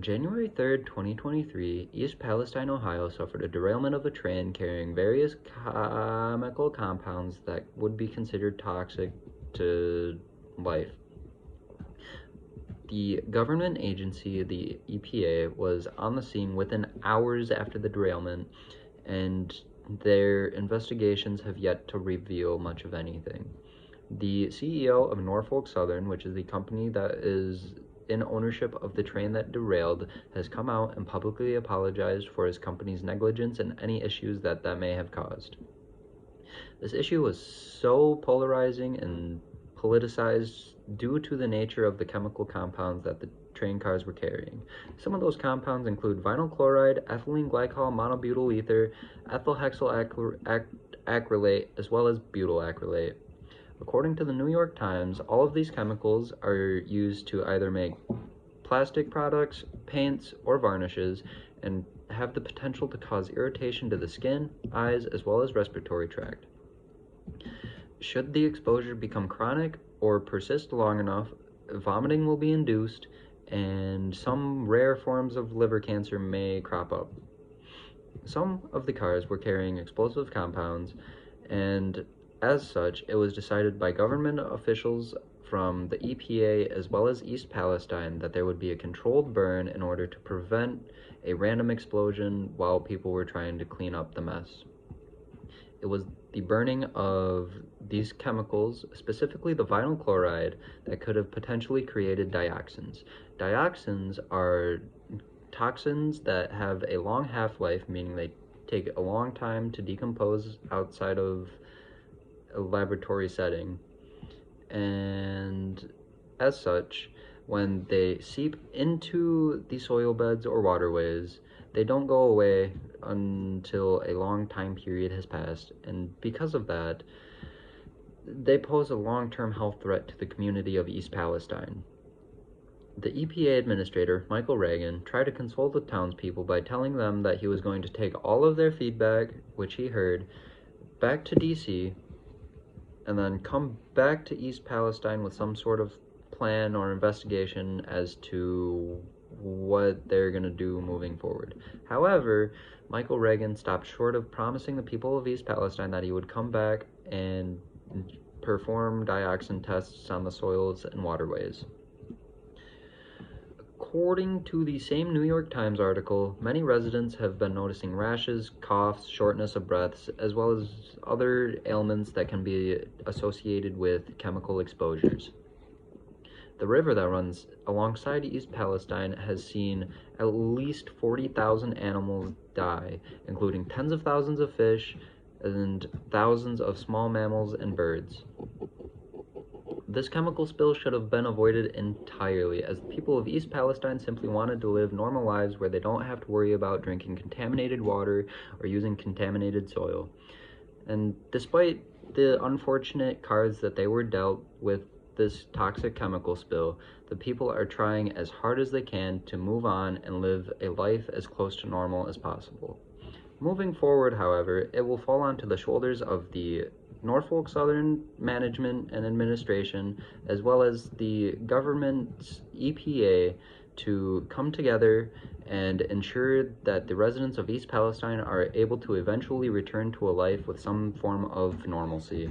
On January 3rd, 2023, East Palestine, Ohio suffered a derailment of a train carrying various chemical compounds that would be considered toxic to life. The government agency, the EPA, was on the scene within hours after the derailment, and their investigations have yet to reveal much of anything. The CEO of Norfolk Southern, which is the company that is in ownership of the train that derailed, has come out and publicly apologized for his company's negligence and any issues that may have caused. This issue was so polarizing and politicized due to the nature of the chemical compounds that the train cars were carrying. Some of those compounds include vinyl chloride, ethylene glycol monobutyl ether, ethyl hexyl acrylate, as well as butyl acrylate. According to the New York Times, all of these chemicals are used to either make plastic products, paints, or varnishes, and have the potential to cause irritation to the skin, eyes, as well as respiratory tract. Should the exposure become chronic or persist long enough, vomiting will be induced, and some rare forms of liver cancer may crop up. Some of the cars were carrying explosive compounds, and as such, it was decided by government officials from the EPA as well as East Palestine that there would be a controlled burn in order to prevent a random explosion while people were trying to clean up the mess. It was the burning of these chemicals, specifically the vinyl chloride, that could have potentially created dioxins. Dioxins are toxins that have a long half-life, meaning they take a long time to decompose outside of a laboratory setting, and as such, when they seep into the soil beds or waterways, they don't go away until a long time period has passed, and because of that, they pose a long-term health threat to the community of East Palestine. The EPA administrator, Michael Reagan, tried to console the townspeople by telling them that he was going to take all of their feedback, which he heard, back to DC, and then come back to East Palestine with some sort of plan or investigation as to what they're going to do moving forward. However, Michael Reagan stopped short of promising the people of East Palestine that he would come back and perform dioxin tests on the soils and waterways. According to the same New York Times article, many residents have been noticing rashes, coughs, shortness of breaths, as well as other ailments that can be associated with chemical exposures. The river that runs alongside East Palestine has seen at least 40,000 animals die, including tens of thousands of fish and thousands of small mammals and birds. This chemical spill should have been avoided entirely, as the people of East Palestine simply wanted to live normal lives where they don't have to worry about drinking contaminated water or using contaminated soil. And despite the unfortunate cards that they were dealt with this toxic chemical spill, the people are trying as hard as they can to move on and live a life as close to normal as possible. Moving forward, however, it will fall onto the shoulders of the Norfolk Southern management and administration, as well as the government's EPA, to come together and ensure that the residents of East Palestine are able to eventually return to a life with some form of normalcy.